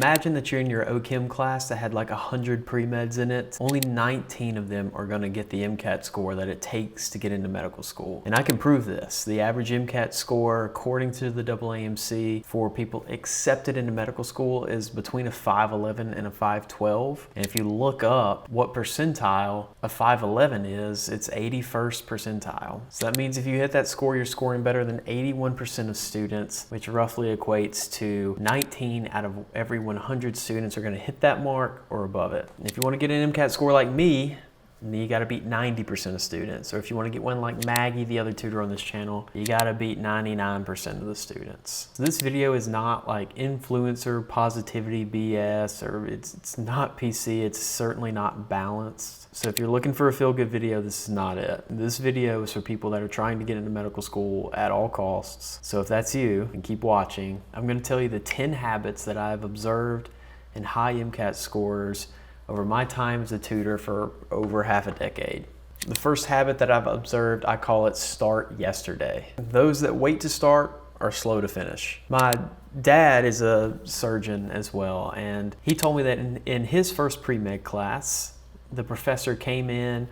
Imagine that you're in your OChem class that had like 100 pre-meds in it. Only 19 of them are gonna get the MCAT score that it takes to get into medical school. And I can prove this. The average MCAT score, according to the AAMC, for people accepted into medical school is between a 511 and a 512. And if you look up what percentile a 511 is, it's 81st percentile. So that means if you hit that score, you're scoring better than 81% of students, which roughly equates to 19 out of every 100 students are going to hit that mark or above it. And if you want to get an MCAT score like me, then you got to beat 90% of students. Or if you want to get one like Maggie, the other tutor on this channel, you got to beat 99% of the students. So this video is not like influencer positivity BS, or it's not PC. It's certainly not balanced. So if you're looking for a feel-good video, this is not it. This video is for people that are trying to get into medical school at all costs. So if that's you, and keep watching, I'm going to tell you the 10 habits that I've observed in high MCAT scores over my time as a tutor for over half a decade. The first habit that I've observed, I call it start yesterday. Those that wait to start are slow to finish. My dad is a surgeon as well, and he told me that in his first pre-med class, the professor came in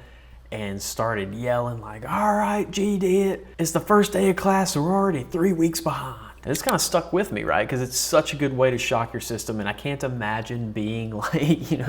and started yelling like, "All right, GD, it's the first day of class, so we're already 3 weeks behind." And this kind of stuck with me, right? Because it's such a good way to shock your system, and I can't imagine being like,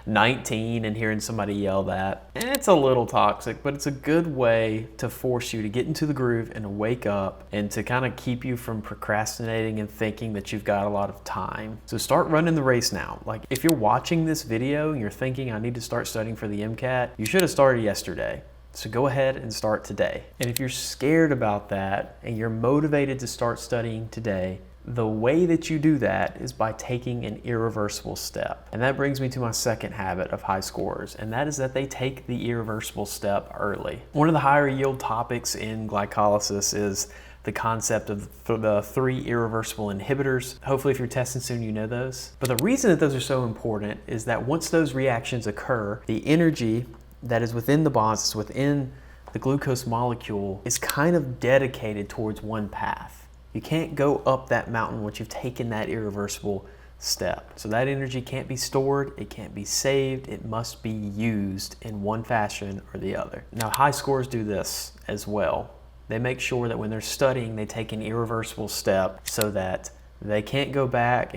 19 and hearing somebody yell that. And it's a little toxic, but it's a good way to force you to get into the groove and to wake up and to kind of keep you from procrastinating and thinking that you've got a lot of time. So start running the race now. Like if you're watching this video and you're thinking, I need to start studying for the MCAT, you should have started yesterday. So go ahead and start today. And if you're scared about that and you're motivated to start studying today, the way that you do that is by taking an irreversible step. And that brings me to my second habit of high scorers, and that is that they take the irreversible step early. One of the higher yield topics in glycolysis is the concept of the 3 irreversible inhibitors. Hopefully if you're testing soon, you know those. But the reason that those are so important is that once those reactions occur, the energy that is within the bonds, it's within the glucose molecule, is kind of dedicated towards one path. You can't go up that mountain once you've taken that irreversible step. So that energy can't be stored, it can't be saved, it must be used in one fashion or the other. Now high scorers do this as well. They make sure that when they're studying, they take an irreversible step so that they can't go back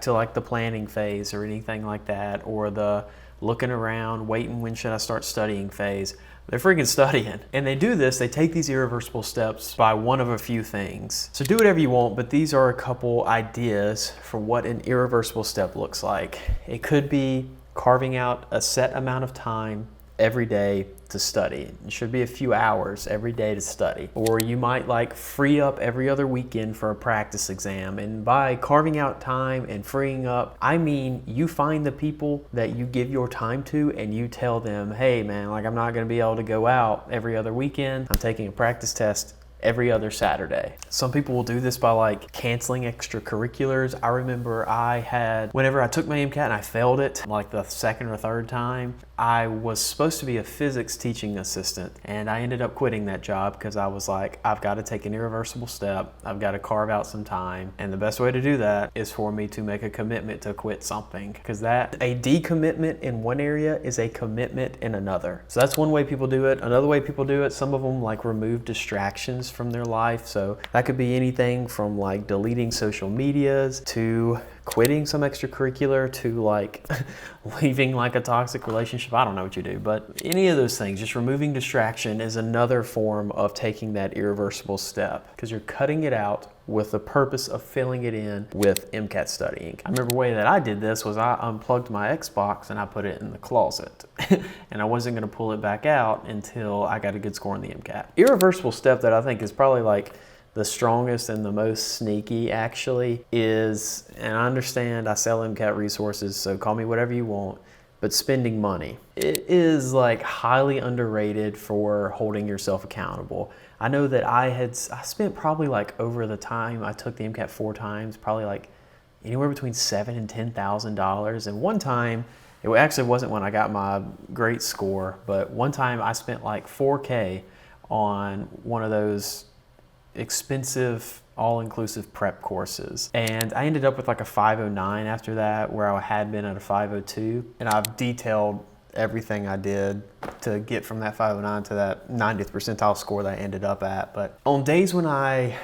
to like the planning phase or anything like that, or the looking around, waiting when should I start studying phase. They're freaking studying. And they do this, they take these irreversible steps by one of a few things. So do whatever you want, but these are a couple ideas for what an irreversible step looks like. It could be carving out a set amount of time every day to study. It should be a few hours every day to study. Or you might like free up every other weekend for a practice exam. And by carving out time and freeing up, I mean you find the people that you give your time to and you tell them, hey man, like I'm not gonna be able to go out every other weekend. I'm taking a practice test every other Saturday. Some people will do this by like canceling extracurriculars. I remember whenever I took my MCAT and I failed it like the second or third time, I was supposed to be a physics teaching assistant, and I ended up quitting that job because I was like, I've got to take an irreversible step. I've got to carve out some time. And the best way to do that is for me to make a commitment to quit something, because a decommitment in one area is a commitment in another. So that's one way people do it. Another way people do it, some of them like remove distractions from their life. So that could be anything from like deleting social medias to quitting some extracurricular to like leaving like a toxic relationship. I don't know what you do, but any of those things, just removing distraction is another form of taking that irreversible step, because you're cutting it out with the purpose of filling it in with MCAT studying. I remember the way that I did this was I unplugged my Xbox and I put it in the closet and I wasn't gonna pull it back out until I got a good score in the MCAT. Irreversible step that I think is probably like the strongest and the most sneaky actually is, and I understand I sell MCAT resources, so call me whatever you want, but spending money. It is like highly underrated for holding yourself accountable. I know that I spent probably like over the time I took the MCAT 4 times, probably like anywhere between $7,000 and $10,000. And one time, it actually wasn't when I got my great score, but one time I spent like $4K on one of those expensive all-inclusive prep courses. And I ended up with like a 509 after that, where I had been at a 502. And I've detailed everything I did to get from that 509 to that 90th percentile score that I ended up at. But on days when I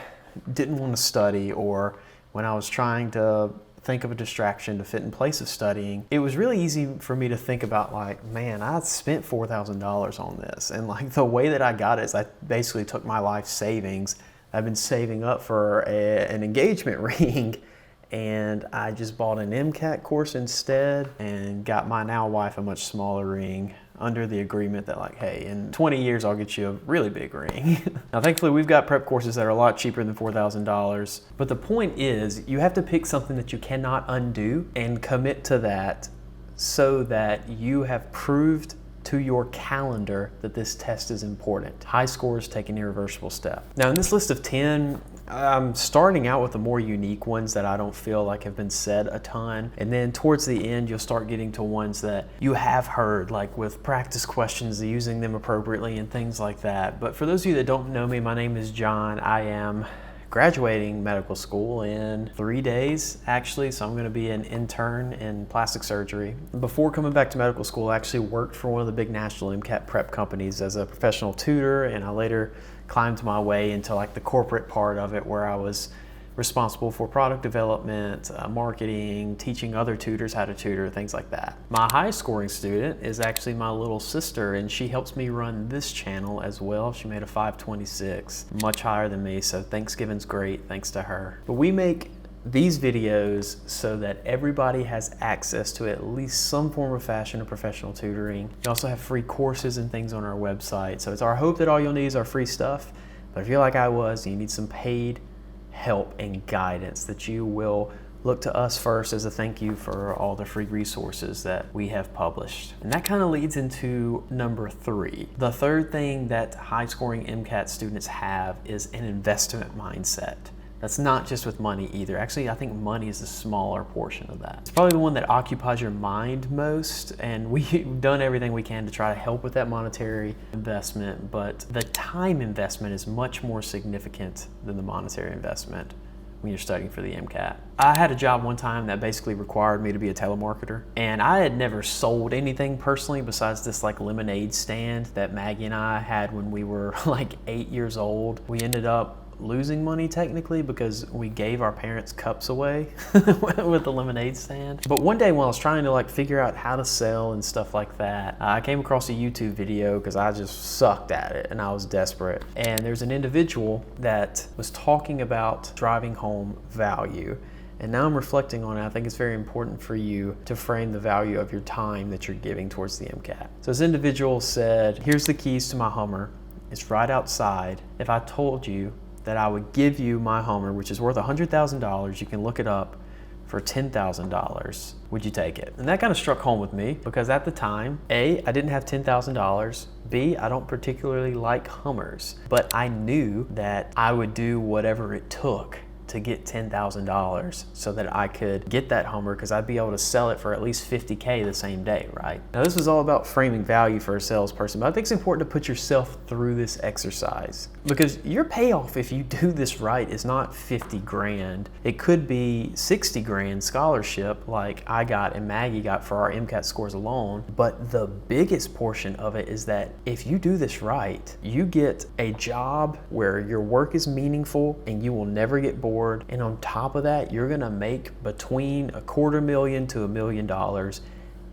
didn't want to study, or when I was trying to think of a distraction to fit in place of studying, it was really easy for me to think about like, man, I spent $4,000 on this. And like the way that I got it is I basically took my life savings. I've been saving up for an engagement ring, and I just bought an MCAT course instead and got my now wife a much smaller ring under the agreement that like, hey, in 20 years I'll get you a really big ring. Now thankfully we've got prep courses that are a lot cheaper than $4,000, but the point is you have to pick something that you cannot undo and commit to that, so that you have proved to your calendar that this test is important. High scores take an irreversible step. Now in this list of 10, I'm starting out with the more unique ones that I don't feel like have been said a ton. And then towards the end, you'll start getting to ones that you have heard, like with practice questions, using them appropriately and things like that. But for those of you that don't know me, my name is John. I am graduating medical school in 3 days, actually, so I'm going to be an intern in plastic surgery. Before coming back to medical school, I actually worked for one of the big national MCAT prep companies as a professional tutor, and I later climbed my way into like the corporate part of it, where I was responsible for product development, marketing, teaching other tutors how to tutor, things like that. My high scoring student is actually my little sister, and she helps me run this channel as well. She made a 526, much higher than me, so Thanksgiving's great thanks to her. But we make these videos so that everybody has access to at least some form of fashion of professional tutoring. We also have free courses and things on our website. So it's our hope that all you'll need is our free stuff. But if you're like I was, and you need some paid help and guidance, that you will look to us first as a thank you for all the free resources that we have published. And that kind of leads into number 3. The third thing that high scoring MCAT students have is an investment mindset. That's not just with money either. Actually, I think money is a smaller portion of that. It's probably the one that occupies your mind most, and we've done everything we can to try to help with that monetary investment, but the time investment is much more significant than the monetary investment when you're studying for the MCAT. I had a job one time that basically required me to be a telemarketer, and I had never sold anything personally besides this like lemonade stand that Maggie and I had when we were like 8 years old. We ended up losing money technically because we gave our parents cups away with the lemonade stand. But one day when I was trying to like figure out how to sell and stuff like that, I came across a YouTube video because I just sucked at it and I was desperate. And there's an individual that was talking about driving home value. And now I'm reflecting on it. I think it's very important for you to frame the value of your time that you're giving towards the MCAT. So this individual said, here's the keys to my Hummer. It's right outside. If I told you that I would give you my Hummer, which is worth $100,000, you can look it up, for $10,000, would you take it? And that kind of struck home with me because at the time, A, I didn't have $10,000, B, I don't particularly like Hummers, but I knew that I would do whatever it took to get $10,000 so that I could get that Hummer because I'd be able to sell it for at least $50K the same day, right? Now this was all about framing value for a salesperson, but I think it's important to put yourself through this exercise because your payoff if you do this right is not 50 grand. It could be 60 grand scholarship like I got and Maggie got for our MCAT scores alone, but the biggest portion of it is that if you do this right, you get a job where your work is meaningful and you will never get bored. And on top of that, you're gonna make between $250,000 to $1 million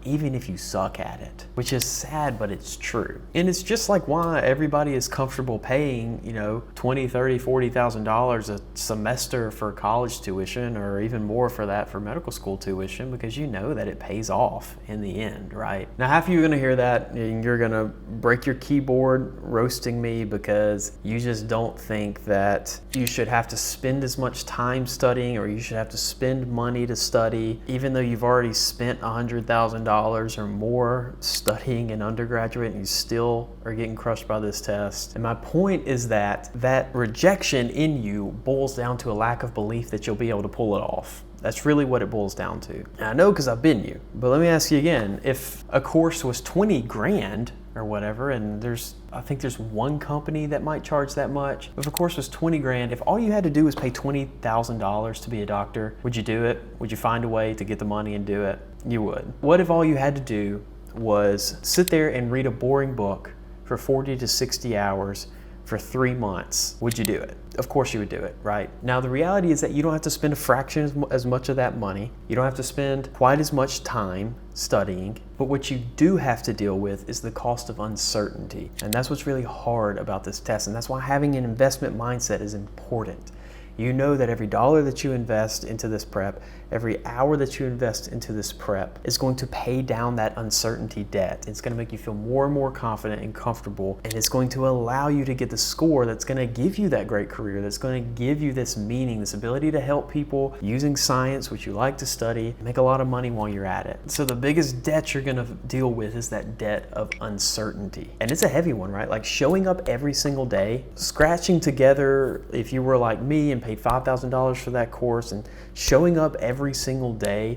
even if you suck at it, which is sad, but it's true. And it's just like why everybody is comfortable paying, you know, $20,000, $30,000, $40,000 a semester for college tuition, or even more for that for medical school tuition, because you know that it pays off in the end, right? Now, half of you are gonna hear that and you're gonna break your keyboard roasting me because you just don't think that you should have to spend as much time studying, or you should have to spend money to study, even though you've already spent $100,000 or more studying in undergraduate and you still are getting crushed by this test. And my point is that that rejection in you boils down to a lack of belief that you'll be able to pull it off. That's really what it boils down to. And I know because I've been you, but let me ask you again, if a course was 20 grand, or whatever, and I think there's one company that might charge that much. If a course was 20 grand, if all you had to do was pay $20,000 to be a doctor, would you do it? Would you find a way to get the money and do it? You would. What if all you had to do was sit there and read a boring book for 40 to 60 hours for 3 months? Would you do it? Of course you would do it, right? Now the reality is that you don't have to spend a fraction as much of that money. You don't have to spend quite as much time studying, but what you do have to deal with is the cost of uncertainty. And that's what's really hard about this test, and that's why having an investment mindset is important. You know that every dollar that you invest into this prep, every hour that you invest into this prep is going to pay down that uncertainty debt. It's going to make you feel more and more confident and comfortable, and it's going to allow you to get the score that's going to give you that great career, that's going to give you this meaning, this ability to help people using science, which you like to study, make a lot of money while you're at it. So the biggest debt you're going to deal with is that debt of uncertainty. And it's a heavy one, right? Like showing up every single day, scratching together, if you were like me and paid $5,000 for that course, and showing up every single day,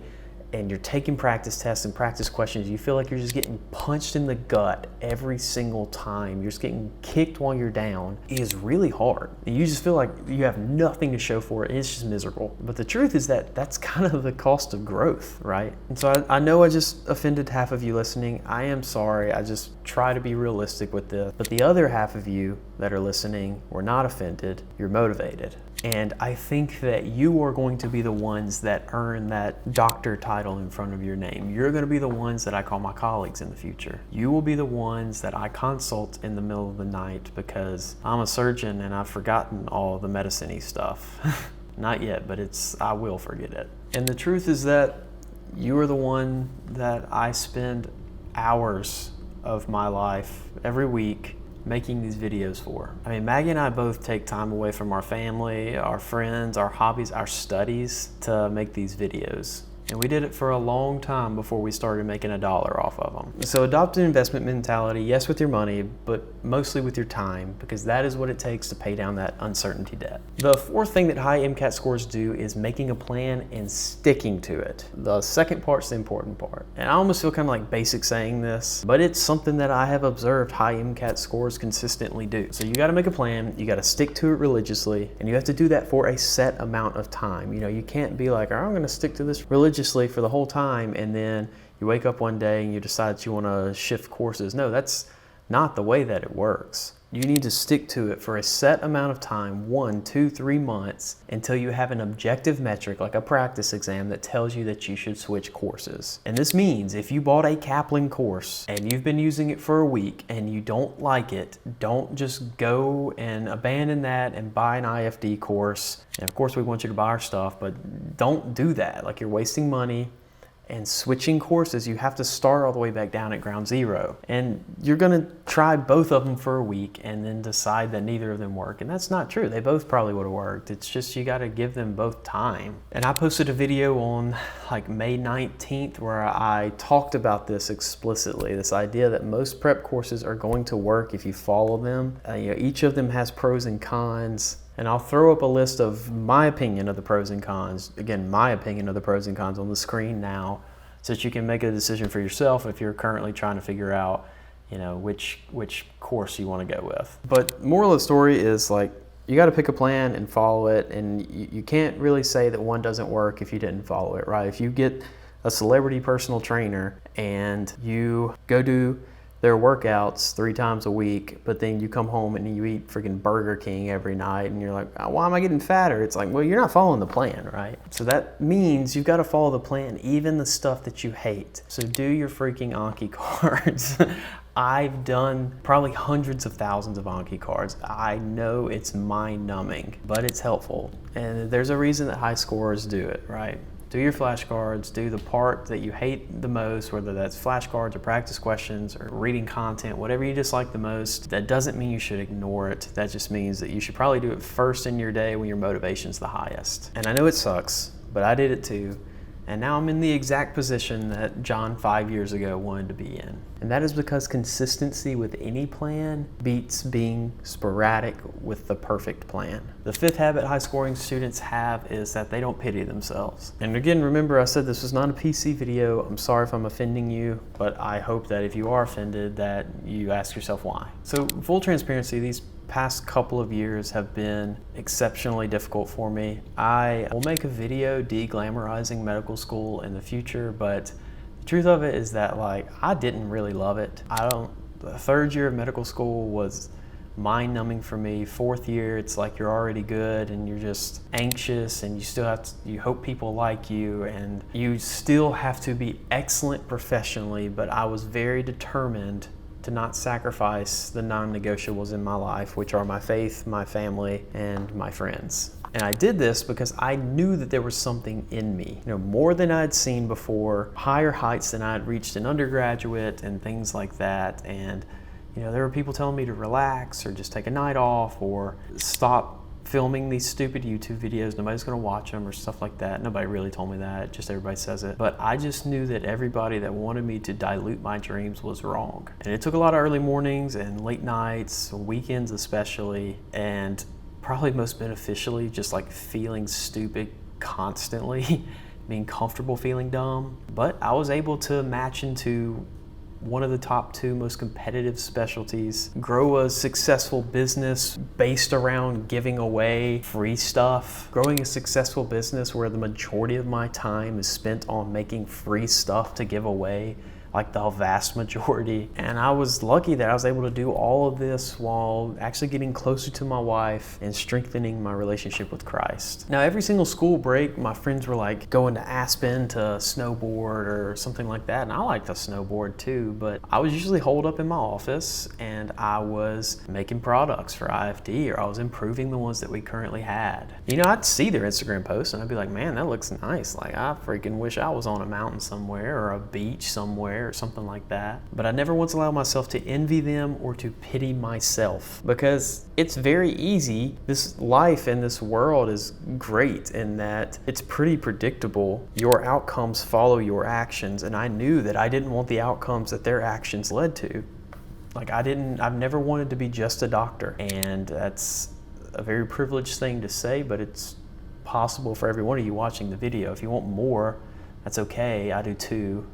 and you're taking practice tests and practice questions, you feel like you're just getting punched in the gut every single time. You're just getting kicked while you're down. It is really hard. You just feel like you have nothing to show for it. It's just miserable. But the truth is that that's kind of the cost of growth, right? And so I know I just offended half of you listening. I am sorry. I just try to be realistic with this. But the other half of you that are listening were not offended. You're motivated. And I think that you are going to be the ones that earn that doctor title in front of your name. You're going to be the ones that I call my colleagues in the future. You will be the ones that I consult in the middle of the night because I'm a surgeon and I've forgotten all the medicine-y stuff. Not yet, but I will forget it. And the truth is that you are the one that I spend hours of my life every week making these videos for. I mean, Maggie and I both take time away from our family, our friends, our hobbies, our studies to make these videos. And we did it for a long time before we started making $1 off of them. So adopt an investment mentality, yes, with your money, but mostly with your time, because that is what it takes to pay down that uncertainty debt. The fourth thing that high MCAT scores do is making a plan and sticking to it. The second part's the important part. And I almost feel kind of like basic saying this, but it's something that I have observed high MCAT scores consistently do. So you gotta make a plan, you gotta stick to it religiously, and you have to do that for a set amount of time. You know, you can't be like, I'm gonna stick to this religiously for the whole time, and then you wake up one day and you decide that you want to shift courses. No, that's not the way that it works. You need to stick to it for a set amount of time, 1, 2, 3 months, until you have an objective metric like a practice exam that tells you that you should switch courses. And this means if you bought a Kaplan course and you've been using it for a week and you don't like it, don't just go and abandon that and buy an IFD course. And of course we want you to buy our stuff, but don't do that. Like, you're wasting money. And switching courses, you have to start all the way back down at ground zero. And you're gonna try both of them for a week and then decide that neither of them work. And that's not true. They both probably would have worked. It's just you gotta give them both time. And I posted a video on like May 19th where I talked about this explicitly, this idea that most prep courses are going to work if you follow them. Each of them has pros and cons. And I'll throw up a list of my opinion of the pros and cons. Again, my opinion of the pros and cons on the screen now, so that you can make a decision for yourself if you're currently trying to figure out, which course you want to go with. But moral of the story is, like, you got to pick a plan and follow it, and you can't really say that one doesn't work if you didn't follow it, right? If you get a celebrity personal trainer and you go do their workouts 3 times a week, but then you come home and you eat freaking Burger King every night and you're like, why am I getting fatter? It's like, well, you're not following the plan, right? So that means you've got to follow the plan, even the stuff that you hate. So do your freaking Anki cards. I've done probably hundreds of thousands of Anki cards. I know it's mind-numbing, but it's helpful. And there's a reason that high scorers do it, right? Do your flashcards, do the part that you hate the most, whether that's flashcards or practice questions or reading content, whatever you dislike the most. That doesn't mean you should ignore it. That just means that you should probably do it first in your day when your motivation's the highest. And I know it sucks, but I did it too. And now I'm in the exact position that John 5 years ago wanted to be in. And that is because consistency with any plan beats being sporadic with the perfect plan. The fifth habit high scoring students have is that they don't pity themselves. And again, remember I said this was not a PC video. I'm sorry if I'm offending you, but I hope that if you are offended that you ask yourself why. So full transparency, these past couple of years have been exceptionally difficult for me. I will make a video de-glamorizing medical school in the future, but the truth of it is that I didn't really love it. The third year of medical school was mind-numbing for me. Fourth year, it's like you're already good and you're just anxious and you hope people like you and you still have to be excellent professionally, but I was very determined to not sacrifice the non-negotiables in my life, which are my faith, my family, and my friends. And I did this because I knew that there was something in me, more than I'd seen before, higher heights than I'd reached in undergraduate and things like that. And there were people telling me to relax or just take a night off or stop filming these stupid YouTube videos. Nobody's gonna watch them or stuff like that. Nobody really told me that, just everybody says it. But I just knew that everybody that wanted me to dilute my dreams was wrong. And it took a lot of early mornings and late nights, weekends especially, and probably most beneficially, just feeling stupid constantly, being comfortable feeling dumb. But I was able to match into one of the top 2 most competitive specialties, grow a successful business based around giving away free stuff, growing a successful business where the majority of my time is spent on making free stuff to give away, the vast majority. And I was lucky that I was able to do all of this while actually getting closer to my wife and strengthening my relationship with Christ. Now, every single school break, my friends were going to Aspen to snowboard or something like that. And I like to snowboard too, but I was usually holed up in my office and I was making products for IFD, or I was improving the ones that we currently had. I'd see their Instagram posts and I'd be like, man, that looks nice. I freaking wish I was on a mountain somewhere or a beach somewhere or something like that. But I never once allowed myself to envy them or to pity myself, because it's very easy. This life and this world is great in that it's pretty predictable. Your outcomes follow your actions, and I knew that I didn't want the outcomes that their actions led to. I've never wanted to be just a doctor, and that's a very privileged thing to say, but it's possible for every one of you watching the video. If you want more, that's okay, I do too.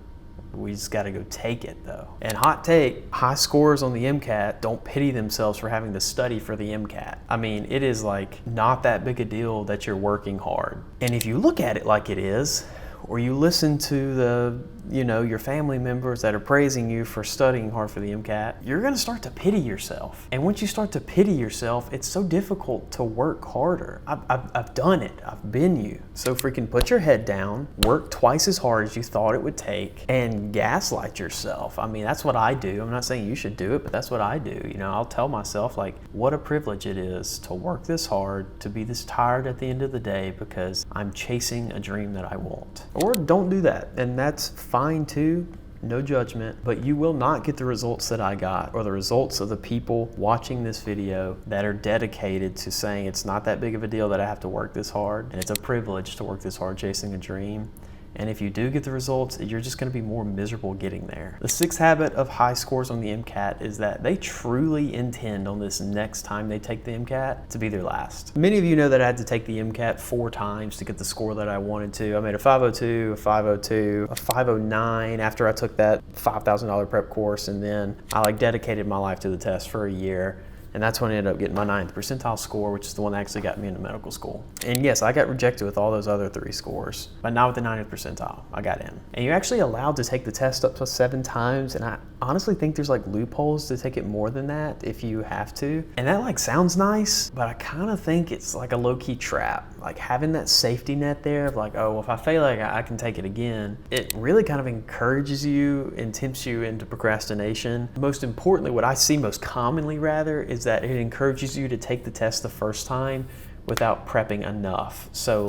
We just got to go take it though. And hot take, high scores on the MCAT don't pity themselves for having to study for the MCAT. I mean, it is not that big a deal that you're working hard. And if you look at it like it is, or you listen to your family members that are praising you for studying hard for the MCAT, you're gonna start to pity yourself. And once you start to pity yourself, it's so difficult to work harder. I've done it, I've been you. So freaking put your head down, work twice as hard as you thought it would take, and gaslight yourself. I mean, that's what I do. I'm not saying you should do it, but that's what I do. I'll tell myself what a privilege it is to work this hard, to be this tired at the end of the day because I'm chasing a dream that I want. Or don't do that, and that's fine too, no judgment, but you will not get the results that I got, or the results of the people watching this video that are dedicated to saying it's not that big of a deal that I have to work this hard, and it's a privilege to work this hard chasing a dream. And if you do get the results, you're just gonna be more miserable getting there. The sixth habit of high scores on the MCAT is that they truly intend on this next time they take the MCAT to be their last. Many of you know that I had to take the MCAT 4 times to get the score that I wanted to. I made a 502, a 502, a 509 after I took that $5,000 prep course, and then I dedicated my life to the test for a year. And that's when I ended up getting my 9th percentile score, which is the one that actually got me into medical school. And yes, I got rejected with all those other 3 scores, but not with the 90th percentile. I got in. And you're actually allowed to take the test up to 7 times, and I honestly think there's loopholes to take it more than that if you have to. And that sounds nice, but I kind of think it's a low-key trap. Having that safety net there of oh, if I fail, I can take it again. It really kind of encourages you and tempts you into procrastination. Most importantly, what I see most commonly rather is that it encourages you to take the test the first time without prepping enough. So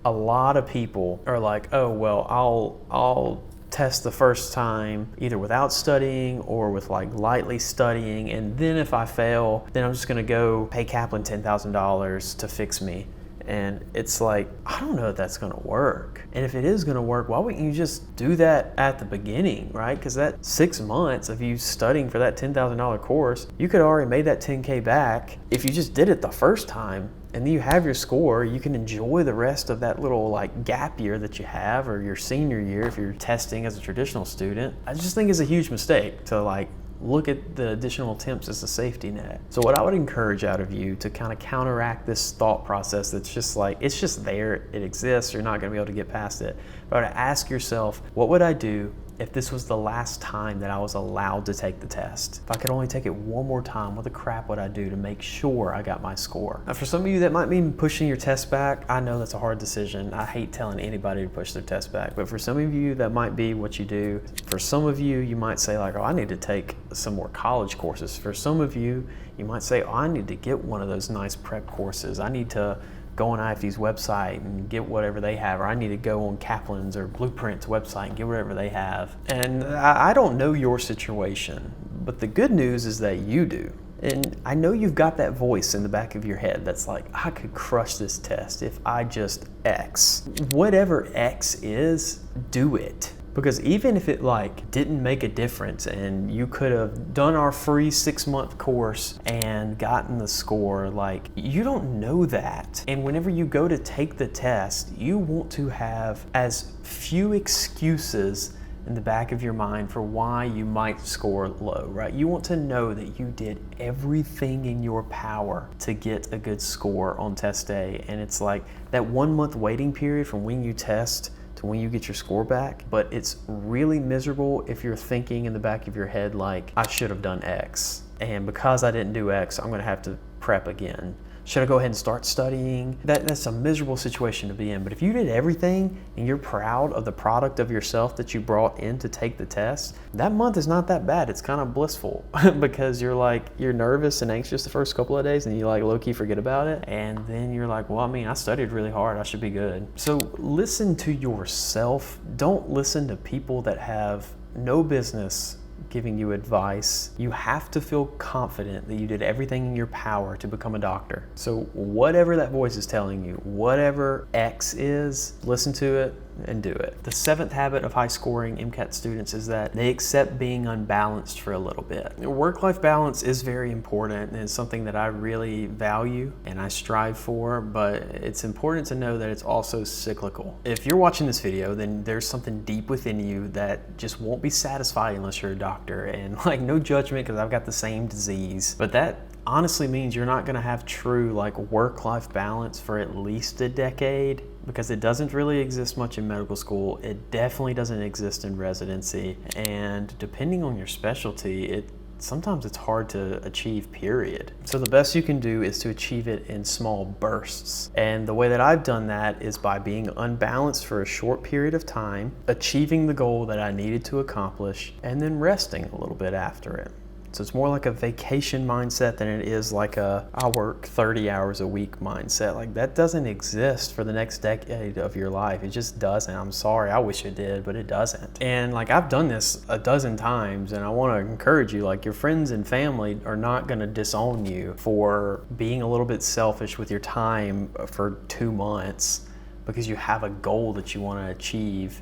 a lot of people are oh, well, I'll test the first time either without studying or with lightly studying, and then if I fail, then I'm just gonna go pay Kaplan $10,000 to fix me. And it's like, I don't know if that's gonna work. And if it is gonna work, why wouldn't you just do that at the beginning, right? Because that 6 months of you studying for that $10,000 course, you could have already made that 10K back if you just did it the first time. And then you have your score, you can enjoy the rest of that little like gap year that you have, or your senior year if you're testing as a traditional student. I just think it's a huge mistake to like look at the additional attempts as a safety net. So what I would encourage out of you to kind of counteract this thought process that's just like, it's just there, it exists, you're not gonna be able to get past it. But to ask yourself, what would I do if this was the last time that I was allowed to take the test? If I could only take it one more time, what the crap would I do to make sure I got my score? Now for some of you that might mean pushing your test back, I know that's a hard decision. I hate telling anybody to push their test back, but for some of you that might be what you do. For some of you, you might say like, oh, I need to take some more college courses. For some of you, you might say, oh, I need to get one of those nice prep courses. I need to go on IFD's website and get whatever they have, or I need to go on Kaplan's or Blueprint's website and get whatever they have. And I don't know your situation, but the good news is that you do. And I know you've got that voice in the back of your head that's like, I could crush this test if I just X. Whatever X is, do it. Because even if it like didn't make a difference and you could have done our free 6-month course and gotten the score, like you don't know that. And whenever you go to take the test, you want to have as few excuses in the back of your mind for why you might score low, right? You want to know that you did everything in your power to get a good score on test day. And it's like that 1 month waiting period from when you test to when you get your score back, but it's really miserable if you're thinking in the back of your head like, I should have done X, and because I didn't do X, I'm gonna have to prep again. Should I go ahead and start studying? That's a miserable situation to be in. But if you did everything and you're proud of the product of yourself that you brought in to take the test, that month is not that bad. It's kind of blissful because you're nervous and anxious the first couple of days and you like low-key forget about it. And then you're like, well, I mean, I studied really hard. I should be good. So listen to yourself. Don't listen to people that have no business giving you advice. You have to feel confident that you did everything in your power to become a doctor. So whatever that voice is telling you, whatever X is, listen to it and do it. The 7th habit of high scoring MCAT students is that they accept being unbalanced for a little bit. Work-life balance is very important and it's something that I really value and I strive for, but it's important to know that it's also cyclical. If you're watching this video, then there's something deep within you that just won't be satisfied unless you're a doctor. And like, no judgment because I've got the same disease, but that honestly means you're not gonna have true like work-life balance for at least a decade, because it doesn't really exist much in medical school. It definitely doesn't exist in residency. And depending on your specialty, sometimes it's hard to achieve, period. So the best you can do is to achieve it in small bursts. And the way that I've done that is by being unbalanced for a short period of time, achieving the goal that I needed to accomplish, and then resting a little bit after it. So it's more like a vacation mindset than it is like I work 30 hours a week mindset. Like that doesn't exist for the next decade of your life. It just doesn't. I'm sorry, I wish it did, but it doesn't. And like I've done this a dozen times and I want to encourage you, like your friends and family are not going to disown you for being a little bit selfish with your time for 2 months because you have a goal that you want to achieve.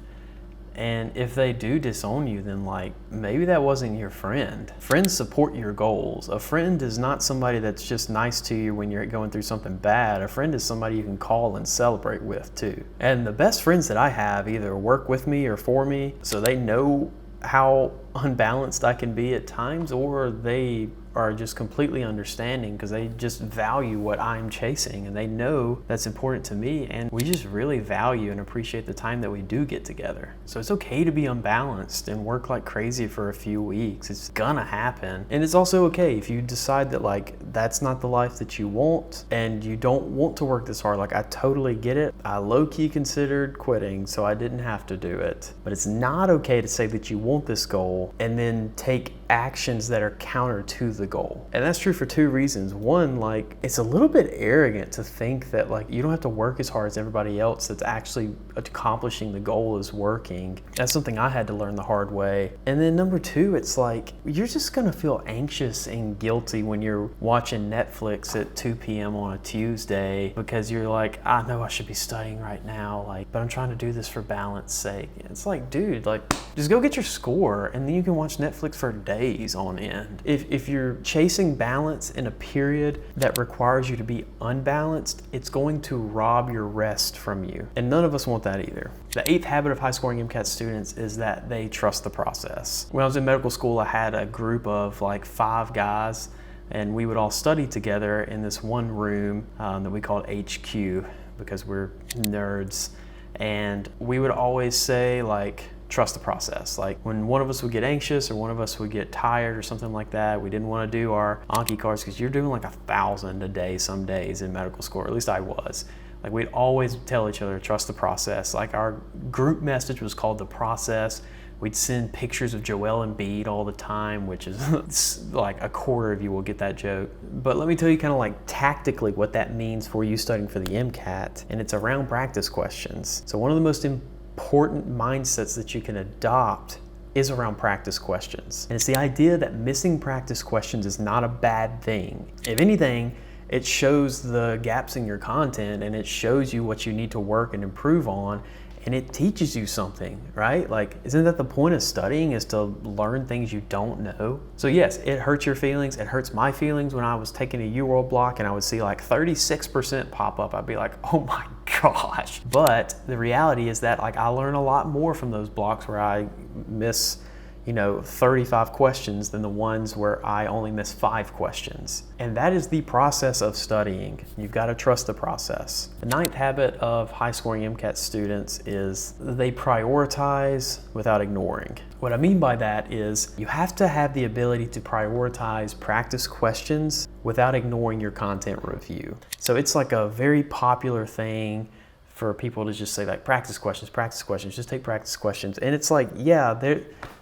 And if they do disown you, then like maybe that wasn't your friend. Friends support your goals. A friend is not somebody that's just nice to you when you're going through something bad. A friend is somebody you can call and celebrate with too. And the best friends that I have either work with me or for me, so they know how unbalanced I can be at times, or they are just completely understanding because they just value what I'm chasing and they know that's important to me, and we just really value and appreciate the time that we do get together. So it's okay to be unbalanced and work like crazy for a few weeks. It's gonna happen. And it's also okay if you decide that like that's not the life that you want and you don't want to work this hard. Like I totally get it. I low-key considered quitting so I didn't have to do it. But it's not okay to say that you want this goal and then take actions that are counter to the goal. And that's true for two reasons. One, like, it's a little bit arrogant to think that like you don't have to work as hard as everybody else that's actually accomplishing the goal is working. That's something I had to learn the hard way. And then number two, it's like you're just gonna feel anxious and guilty when you're watching Netflix at 2 p.m. on a Tuesday because you're like, I know I should be studying right now, like, but I'm trying to do this for balance sake. It's like, dude, like, just go get your score and then you can watch Netflix for days on end. If you're chasing balance in a period that requires you to be unbalanced, it's going to rob your rest from you. And none of us want that either. The 8th habit of high-scoring MCAT students is that they trust the process. When I was in medical school, I had a group of like 5 guys, and we would all study together in this one room that we called HQ because we're nerds. And we would always say, like, trust the process. Like when one of us would get anxious or one of us would get tired or something like that, we didn't want to do our Anki cards because you're doing like 1,000 a day some days in medical school, or at least I was. Like we'd always tell each other, trust the process. Like our group message was called The Process. We'd send pictures of Joel Embiid all the time, which is like a quarter of you will get that joke. But let me tell you kind of like tactically what that means for you studying for the MCAT, and it's around practice questions. So one of the most important mindsets that you can adopt is around practice questions. And it's the idea that missing practice questions is not a bad thing. If anything, it shows the gaps in your content and it shows you what you need to work and improve on, and it teaches you something, right? Like, isn't that the point of studying, is to learn things you don't know? So yes, it hurts your feelings. It hurts my feelings when I was taking a UWorld block and I would see like 36% pop up. I'd be like, oh my gosh. But the reality is that like I learn a lot more from those blocks where I miss 35 questions than the ones where I only miss 5 questions. And that is the process of studying. You've got to trust the process. The 9th habit of high-scoring MCAT students is they prioritize without ignoring. What I mean by that is you have to have the ability to prioritize practice questions without ignoring your content review. So it's like a very popular thing for people to just say like practice questions, just take practice questions. And it's like, yeah,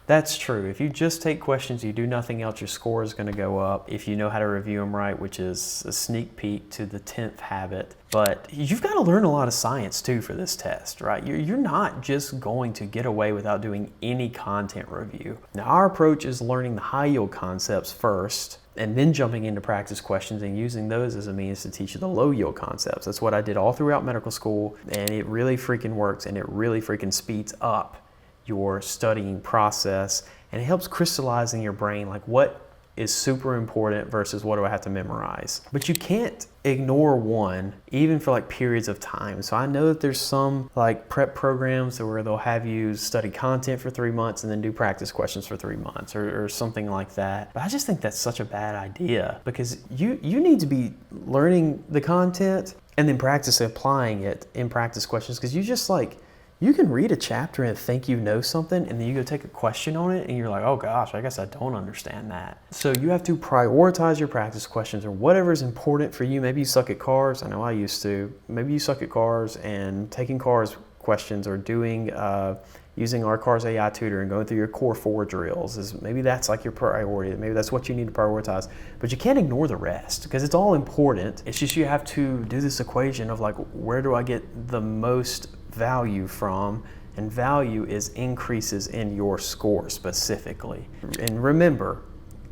that's true. If you just take questions, you do nothing else, your score is going to go up if you know how to review them right, which is a sneak peek to the 10th habit. But you've got to learn a lot of science too for this test, right? You're not just going to get away without doing any content review. Now, our approach is learning the high yield concepts first, and then jumping into practice questions and using those as a means to teach you the low yield concepts. That's what I did all throughout medical school, and it really freaking works, and it really freaking speeds up your studying process, and it helps crystallize in your brain like what is super important versus what do I have to memorize. But you can't ignore one even for like periods of time. So I know that there's some like prep programs where they'll have you study content for 3 months and then do practice questions for 3 months or something like that. But I just think that's such a bad idea, because you need to be learning the content and then practice applying it in practice questions, because you can read a chapter and think you know something, and then you go take a question on it and you're like, oh gosh, I guess I don't understand that. So you have to prioritize your practice questions or whatever is important for you. Maybe you suck at cars. I know I used to. Maybe you suck at cars, and taking cars questions or doing using our Cars AI Tutor and going through your Core 4 drills is maybe that's like your priority. Maybe that's what you need to prioritize. But you can't ignore the rest, because it's all important. It's just you have to do this equation of like, where do I get the most value from? And value is increases in your score specifically. And remember,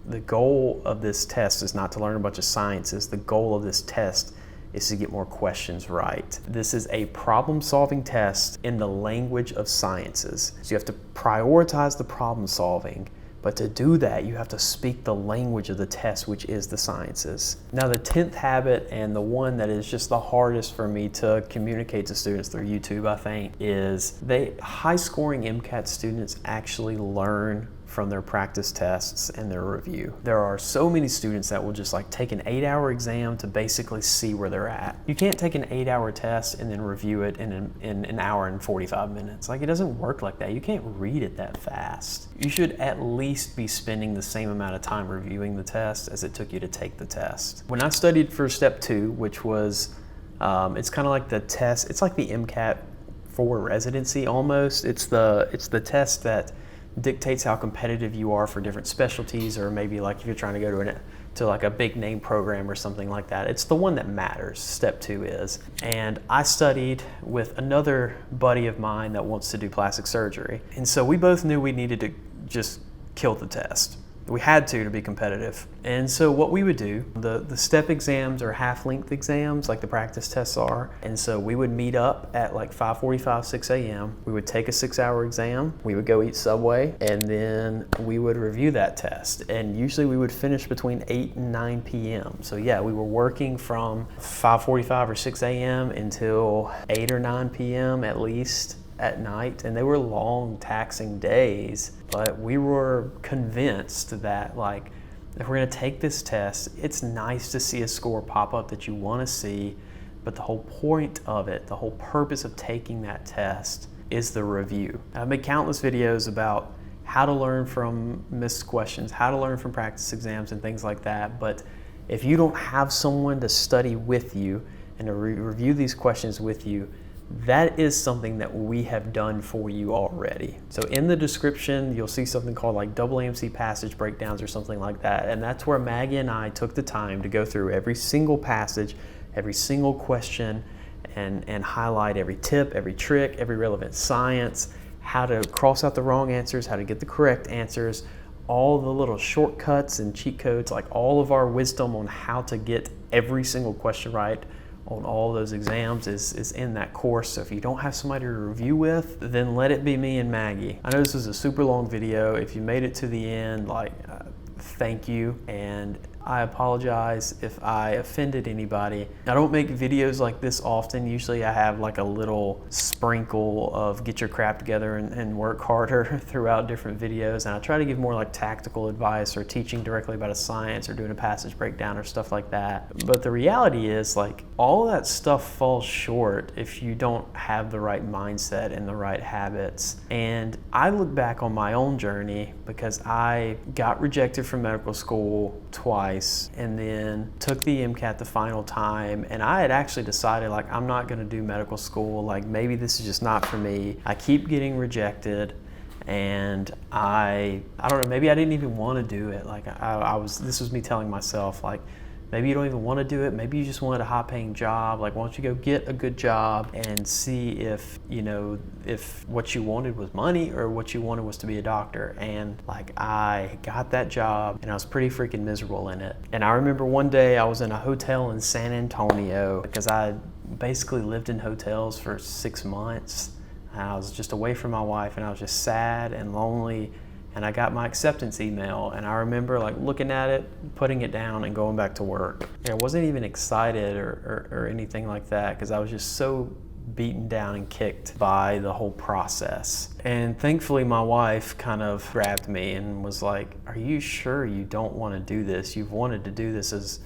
the goal of this test is not to learn a bunch of sciences. The goal of this test is to get more questions right. This is a problem-solving test in the language of sciences. So you have to prioritize the problem solving, but to do that, you have to speak the language of the test, which is the sciences. Now, the 10th habit, and the one that is just the hardest for me to communicate to students through YouTube, I think, is high-scoring MCAT students actually learn from their practice tests and their review. There are so many students that will just like take an 8-hour exam to basically see where they're at. You can't take an 8-hour test and then review it in an hour and 45 minutes. Like, it doesn't work like that. You can't read it that fast. You should at least be spending the same amount of time reviewing the test as it took you to take the test. When I studied for step 2, which was, it's kind of like the test, it's like the MCAT for residency almost. It's the test that dictates how competitive you are for different specialties, or maybe like if you're trying to go to like a big name program or something like that. It's the one that matters, step 2 is. And I studied with another buddy of mine that wants to do plastic surgery. And so we both knew we needed to just kill the test. We had to be competitive. And so what we would do, the step exams are half-length exams like the practice tests are. And so we would meet up at like 5:45, 6 a.m. We would take a 6-hour exam. We would go eat Subway, and then we would review that test. And usually we would finish between 8 and 9 p.m. So yeah, we were working from 5:45 or 6 a.m. until 8 or 9 p.m. at least at night, and they were long, taxing days, but we were convinced that like if we're going to take this test, it's nice to see a score pop up that you want to see, but the whole point of it, the whole purpose of taking that test is the review. I've made countless videos about how to learn from missed questions, how to learn from practice exams and things like that, but if you don't have someone to study with you and to review these questions with you, that is something that we have done for you already. So in the description, you'll see something called like AAMC passage breakdowns or something like that. And that's where Maggie and I took the time to go through every single passage, every single question, and highlight every tip, every trick, every relevant science, how to cross out the wrong answers, how to get the correct answers, all the little shortcuts and cheat codes, like all of our wisdom on how to get every single question right on all those exams is in that course. So if you don't have somebody to review with, then let it be me and Maggie. I know this was a super long video. If you made it to the end, like thank you, and I apologize if I offended anybody. I don't make videos like this often. Usually I have like a little sprinkle of get your crap together and work harder throughout different videos, and I try to give more like tactical advice or teaching directly about a science or doing a passage breakdown or stuff like that. But the reality is like all of that stuff falls short if you don't have the right mindset and the right habits. And I look back on my own journey because I got rejected from medical school twice, and then took the MCAT the final time, and I had actually decided like I'm not going to do medical school, like maybe this is just not for me. I keep getting rejected, and I don't know, maybe I didn't even want to do it. Like this was me telling myself like maybe you don't even want to do it, maybe you just wanted a high-paying job. Like why don't you go get a good job and see if, you know, if what you wanted was money or what you wanted was to be a doctor. And like I got that job and I was pretty freaking miserable in it. And I remember one day I was in a hotel in San Antonio because I basically lived in hotels for 6 months. I was just away from my wife and I was just sad and lonely. And I got my acceptance email, and I remember like looking at it, putting it down, and going back to work. And I wasn't even excited or anything like that because I was just so beaten down and kicked by the whole process. And thankfully my wife kind of grabbed me and was like, are you sure you don't want to do this? You've wanted to do this as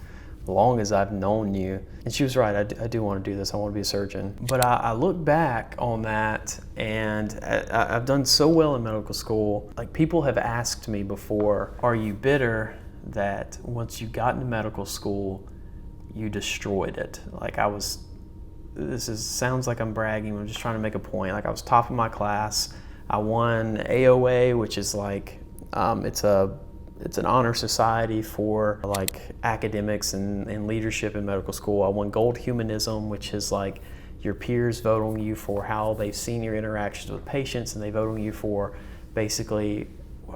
long as I've known you. And she was right, I do want to do this, I want to be a surgeon. But I look back on that, and I've done so well in medical school. Like people have asked me before, are you bitter that once you got into medical school, you destroyed it? Like sounds like I'm bragging, I'm just trying to make a point. Like I was top of my class, I won AOA, which is like, it's an honor society for like academics and leadership in medical school. I won Gold Humanism, which is like your peers vote on you for how they've seen your interactions with patients, and they vote on you for basically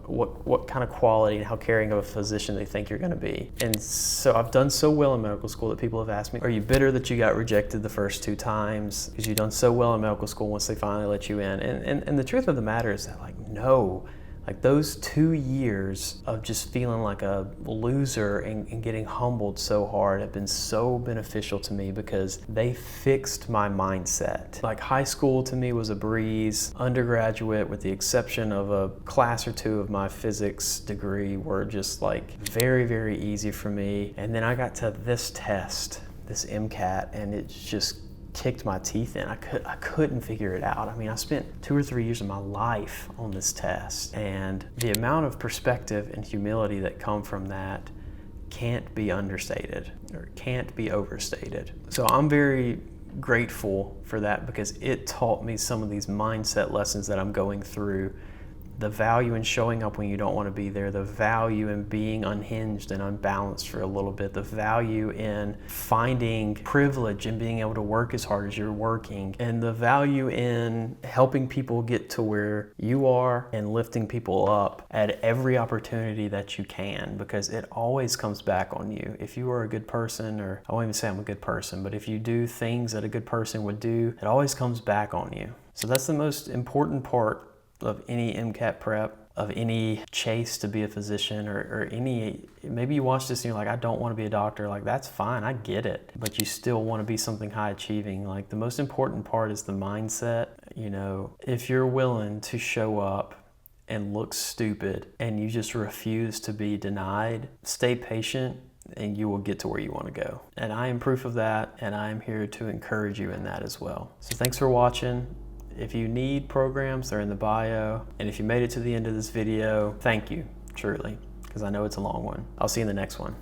what kind of quality and how caring of a physician they think you're going to be. And so I've done so well in medical school that people have asked me, are you bitter that you got rejected the first 2 times because you've done so well in medical school once they finally let you in? And the truth of the matter is that like no. Like those 2 years of just feeling like a loser and getting humbled so hard have been so beneficial to me because they fixed my mindset. Like high school to me was a breeze. Undergraduate, with the exception of a class or 2 of my physics degree, were just like very, very easy for me. And then I got to this test, this MCAT, and it just kicked my teeth in. I couldn't figure it out. I mean, I spent 2 or 3 years of my life on this test, and the amount of perspective and humility that come from that can't be understated or can't be overstated. So I'm very grateful for that because it taught me some of these mindset lessons that I'm going through the value in showing up when you don't want to be there, the value in being unhinged and unbalanced for a little bit, the value in finding privilege and being able to work as hard as you're working, and the value in helping people get to where you are and lifting people up at every opportunity that you can, because it always comes back on you. If you are a good person, or I won't even say I'm a good person, but if you do things that a good person would do, it always comes back on you. So that's the most important part of any MCAT prep, of any chase to be a physician, or any, maybe you watch this and you're like, I don't want to be a doctor. Like, that's fine, I get it, but you still want to be something high achieving. Like, the most important part is the mindset. You know, if you're willing to show up and look stupid and you just refuse to be denied, stay patient, and you will get to where you want to go. And I am proof of that, and I am here to encourage you in that as well. So thanks for watching. If you need programs, they're in the bio. And if you made it to the end of this video, thank you, truly, because I know it's a long one. I'll see you in the next one.